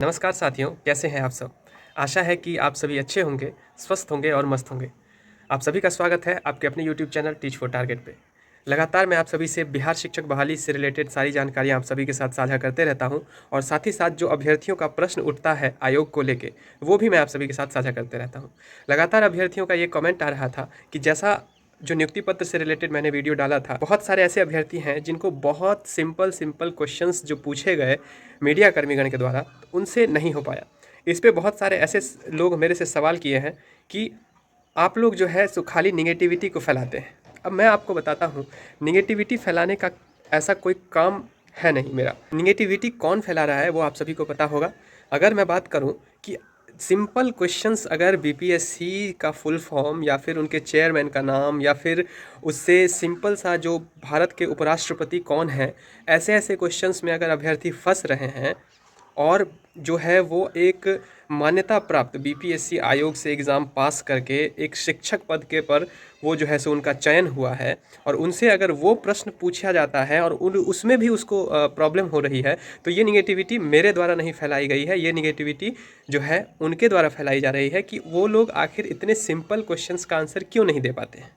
नमस्कार साथियों, कैसे हैं आप सब। आशा है कि आप सभी अच्छे होंगे, स्वस्थ होंगे और मस्त होंगे। आप सभी का स्वागत है आपके अपने YouTube channel teach for target पे। लगातार मैं आप सभी से बिहार शिक्षक बहाली से रिलेटेड सारी जानकारियां आप सभी के साथ साझा करते रहता हूं और साथ ही साथ जो अभ्यर्थियों का प्रश्न उठता है आयोग को लेके वो भी मैं आप सभी के साथ साझा करते रहता हूं। लगातार अभ्यर्थियों का ये कमेंट आ रहा था कि जैसा जो नियुक्ति पत्र से रिलेटेड मैंने वीडियो डाला था, बहुत सारे ऐसे अभ्यर्थी हैं जिनको बहुत सिंपल सिंपल क्वेश्चंस जो पूछे गए मीडिया कर्मीगण के द्वारा उनसे नहीं हो पाया। इस पे बहुत सारे ऐसे लोग मेरे से सवाल किए हैं कि आप लोग जो है सो खाली निगेटिविटी को फैलाते हैं। अब मैं आपको बताता हूँ, निगेटिविटी फैलाने का ऐसा कोई काम है नहीं मेरा। निगेटिविटी कौन फैला रहा है वो आप सभी को पता होगा। अगर मैं बात करूँ कि सिंपल क्वेश्चंस अगर बीपीएससी का फुल फॉर्म या फिर उनके चेयरमैन का नाम या फिर उससे सिंपल सा जो भारत के उपराष्ट्रपति कौन है, ऐसे ऐसे क्वेश्चंस में अगर अभ्यर्थी फंस रहे हैं और जो है वो एक मान्यता प्राप्त बीपीएससी आयोग से एग्ज़ाम पास करके एक शिक्षक पद के पर वो जो है सो उनका चयन हुआ है और उनसे अगर वो प्रश्न पूछा जाता है और उसमें भी उसको प्रॉब्लम हो रही है, तो ये निगेटिविटी मेरे द्वारा नहीं फैलाई गई है। ये निगेटिविटी जो है उनके द्वारा फैलाई जा रही है कि वो लोग आखिर इतने सिंपल क्वेश्चंस का आंसर क्यों नहीं दे पाते हैं।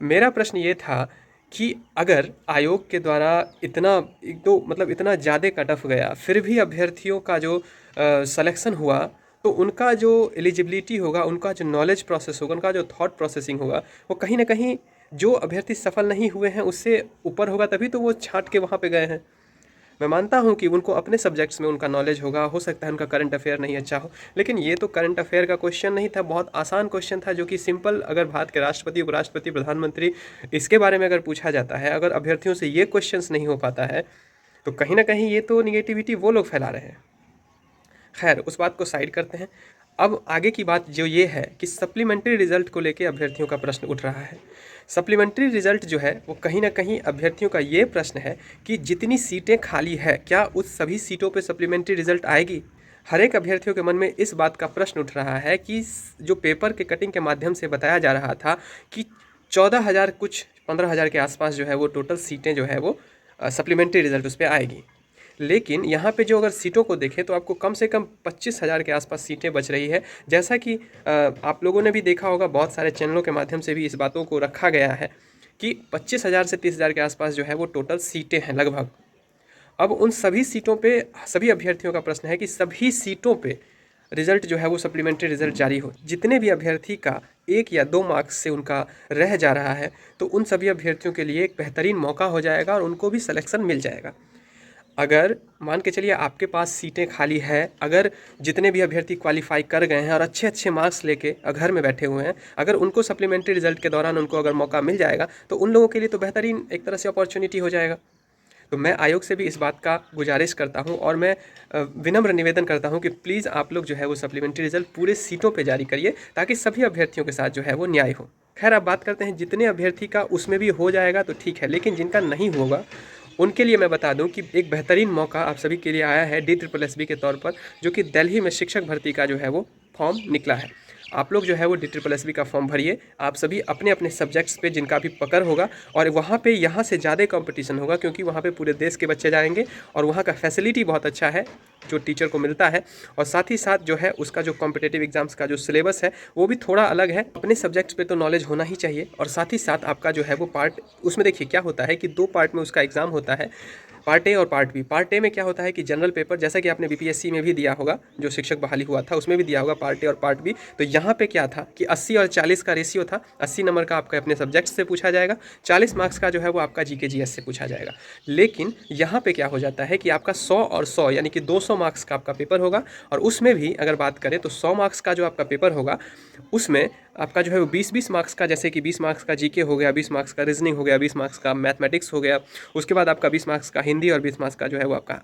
मेरा प्रश्न ये था कि अगर आयोग के द्वारा इतना एक तो मतलब इतना ज़्यादा कट ऑफ गया, फिर भी अभ्यर्थियों का जो सिलेक्शन हुआ, तो उनका जो एलिजिबिलिटी होगा, उनका जो नॉलेज प्रोसेस होगा, उनका जो थॉट प्रोसेसिंग होगा, वो कहीं ना कहीं जो अभ्यर्थी सफल नहीं हुए हैं उससे ऊपर होगा, तभी तो वो छांट के वहाँ पे गए हैं। मैं मानता हूँ कि उनको अपने सब्जेक्ट्स में उनका नॉलेज होगा, हो सकता है उनका करंट अफेयर नहीं अच्छा हो, लेकिन ये तो करंट अफेयर का क्वेश्चन नहीं था, बहुत आसान क्वेश्चन था जो कि सिंपल अगर भारत के राष्ट्रपति, उपराष्ट्रपति, प्रधानमंत्री इसके बारे में अगर पूछा जाता है, अगर अभ्यर्थियों से ये क्वेश्चंस नहीं हो पाता है, तो कहीं ना कहीं ये तो निगेटिविटी वो लोग फैला रहे हैं। खैर, उस बात को साइड करते हैं। अब आगे की बात जो ये है कि सप्लीमेंट्री रिजल्ट को लेके अभ्यर्थियों का प्रश्न उठ रहा है। सप्लीमेंट्री रिजल्ट जो है वो कहीं ना कहीं अभ्यर्थियों का ये प्रश्न है कि जितनी सीटें खाली है, क्या उस सभी सीटों पे सप्लीमेंट्री रिजल्ट आएगी। हर एक अभ्यर्थियों के मन में इस बात का प्रश्न उठ रहा है कि जो पेपर के कटिंग के माध्यम से बताया जा रहा था कि 14,000 कुछ 15,000 के आसपास जो है वो टोटल सीटें जो है वो सप्लीमेंट्री रिजल्ट उस पर आएगी, लेकिन यहाँ पे जो अगर सीटों को देखें तो आपको कम से कम 25,000 के आसपास सीटें बच रही है। जैसा कि आप लोगों ने भी देखा होगा, बहुत सारे चैनलों के माध्यम से भी इस बातों को रखा गया है कि 25,000 से 30,000 के आसपास जो है वो टोटल सीटें हैं लगभग। अब उन सभी सीटों पे सभी अभ्यर्थियों का प्रश्न है कि सभी सीटों पे रिजल्ट जो है वो सप्लीमेंट्री रिजल्ट जारी हो। जितने भी अभ्यर्थी का 1 या 2 मार्क्स से उनका रह जा रहा है, तो उन सभी अभ्यर्थियों के लिए एक बेहतरीन मौका हो जाएगा और उनको भी सिलेक्शन मिल जाएगा। अगर मान के चलिए आपके पास सीटें खाली है, अगर जितने भी अभ्यर्थी क्वालिफाई कर गए हैं और अच्छे अच्छे मार्क्स लेके घर में बैठे हुए हैं, अगर उनको सप्लीमेंट्री रिजल्ट के दौरान उनको अगर मौका मिल जाएगा, तो उन लोगों के लिए तो बेहतरीन एक तरह से अपॉर्चुनिटी हो जाएगा। तो मैं आयोग से भी इस बात का गुजारिश करता हूं और मैं विनम्र निवेदन करता हूं कि प्लीज़ आप लोग जो है वो सप्लीमेंट्री रिजल्ट पूरे सीटों पे जारी करिए, ताकि सभी अभ्यर्थियों के साथ जो है वो न्याय हो। खैर, अब बात करते हैं जितने अभ्यर्थी का उसमें भी हो जाएगा तो ठीक है, लेकिन जिनका नहीं होगा उनके लिए मैं बता दूं कि एक बेहतरीन मौका आप सभी के लिए आया है DSSB के तौर पर, जो कि दिल्ली में शिक्षक भर्ती का जो है वो फॉर्म निकला है। आप लोग जो है वो DSSB का फॉर्म भरिए, आप सभी अपने अपने सब्जेक्ट्स पे जिनका भी पकड़ होगा, और वहाँ पे यहाँ से ज़्यादा कंपटीशन होगा क्योंकि वहाँ पे पूरे देश के बच्चे जाएंगे और वहाँ का फैसिलिटी बहुत अच्छा है जो टीचर को मिलता है, और साथ ही साथ जो है उसका जो कॉम्पिटिटिव एग्जाम्स का जो सिलेबस है वो भी थोड़ा अलग है। अपने सब्जेक्ट्स पे तो नॉलेज होना ही चाहिए, और साथ ही साथ आपका जो है वो पार्ट, उसमें देखिए क्या होता है कि 2 पार्ट में उसका एग्ज़ाम होता है, पार्ट ए और पार्ट बी। पार्ट ए में क्या होता है कि जनरल पेपर, जैसा कि आपने बीपीएससी में भी दिया होगा, जो शिक्षक बहाली हुआ था उसमें भी दिया होगा पार्ट ए और पार्ट बी। तो यहाँ पे क्या था कि 80 और 40 का रेशियो था। 80 नंबर का आपका अपने सब्जेक्ट से पूछा जाएगा, 40 मार्क्स का जो है वो आपका जीके जीएस से पूछा जाएगा। लेकिन यहाँ पे क्या हो जाता है कि आपका 100 और 100 यानी कि 200 मार्क्स का आपका पेपर होगा, और उसमें भी अगर बात करें तो 100 मार्क्स का जो आपका पेपर होगा उसमें आपका जो है वो 20-20 मार्क्स का, जैसे कि 20 मार्क्स का जीके हो गया, 20 मार्क्स का रीजनिंग हो गया, 20 मार्क्स का मैथमेटिक्स हो गया, उसके बाद आपका 20 मार्क्स का हिंदी और 20 मार्क्स का जो है वो आपका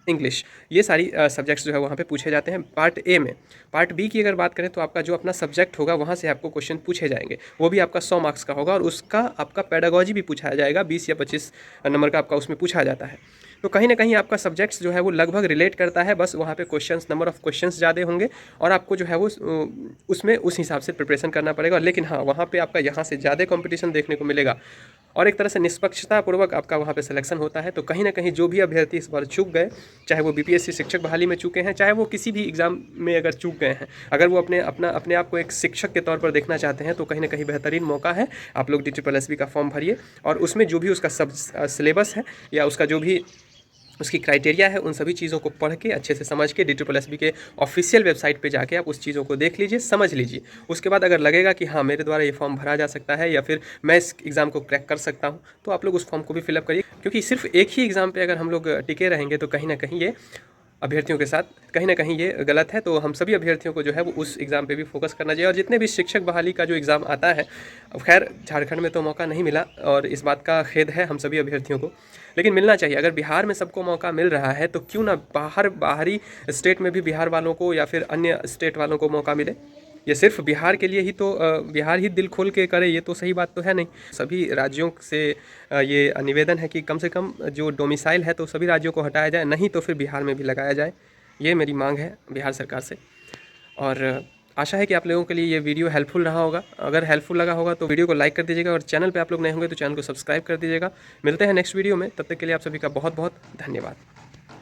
इंग्लिश। ये सारी सब्जेक्ट्स जो है वहाँ पे पूछे जाते हैं पार्ट ए में। पार्ट बी की अगर बात करें तो आपका जो अपना सब्जेक्ट होगा वहाँ से आपको क्वेश्चन पूछे जाएंगे, वो भी आपका 100 मार्क्स का होगा, और उसका आपका पेडागोजी भी पूछा जाएगा, 20 या 25 नंबर का आपका उसमें पूछा जाता है। तो कहीं ना कहीं आपका सब्जेक्ट्स जो है वो लगभग रिलेट करता है, बस वहाँ पे क्वेश्चंस, नंबर ऑफ क्वेश्चंस ज़्यादा होंगे और आपको जो है वो उसमें उस हिसाब से प्रिपरेशन करना पड़ेगा। लेकिन हाँ, वहाँ पे आपका यहाँ से ज़्यादा कंपटीशन देखने को मिलेगा। और एक तरह से निष्पक्षतापूर्वक आपका वहाँ पे सिलेक्शन होता है। तो कहीं ना कहीं जो भी अभ्यर्थी इस बार चूक गए, चाहे वो बीपीएससी शिक्षक बहाली में चूके हैं, चाहे वो किसी भी एग्ज़ाम में अगर चूक गए हैं, अगर वो अपने आप को एक शिक्षक के तौर पर देखना चाहते हैं, तो कहीं ना कहीं बेहतरीन मौका है। आप लोग DSSB का फॉर्म भरिए और उसमें जो भी उसका सब सिलेबस है या उसका जो भी उसकी क्राइटेरिया है, उन सभी चीज़ों को पढ़ के अच्छे से समझ के DSSB के ऑफिशियल वेबसाइट पे जाके आप उस चीज़ों को देख लीजिए, समझ लीजिए। उसके बाद अगर लगेगा कि हाँ मेरे द्वारा ये फॉर्म भरा जा सकता है या फिर मैं इस एग्ज़ाम को क्रैक कर सकता हूँ, तो आप लोग उस फॉर्म को भी फिलअप करिए। क्योंकि सिर्फ एक ही एग्ज़ाम पे अगर हम लोग टिके रहेंगे तो कहीं ना कहीं ये अभ्यर्थियों के साथ कहीं ना कहीं ये गलत है। तो हम सभी अभ्यर्थियों को जो है वो उस एग्ज़ाम पे भी फोकस करना चाहिए। और जितने भी शिक्षक बहाली का जो एग्ज़ाम आता है, अब खैर झारखंड में तो मौका नहीं मिला और इस बात का खेद है हम सभी अभ्यर्थियों को, लेकिन मिलना चाहिए। अगर बिहार में सबको मौका मिल रहा है तो क्यों ना बाहरी स्टेट में भी बिहार वालों को या फिर अन्य स्टेट वालों को मौका मिले। ये सिर्फ बिहार के लिए ही तो बिहार ही दिल खोल के करे, ये तो सही बात तो है नहीं। सभी राज्यों से ये निवेदन है कि कम से कम जो डोमिसाइल है तो सभी राज्यों को हटाया जाए, नहीं तो फिर बिहार में भी लगाया जाए। ये मेरी मांग है बिहार सरकार से। और आशा है कि आप लोगों के लिए ये वीडियो हेल्पफुल रहा होगा। अगर हेल्पफुल लगा होगा तो वीडियो को लाइक कर दीजिएगा और चैनल पे आप लोग नए होंगे तो चैनल को सब्सक्राइब कर दीजिएगा। मिलते हैं नेक्स्ट वीडियो में, तब तक के लिए आप सभी का बहुत बहुत धन्यवाद।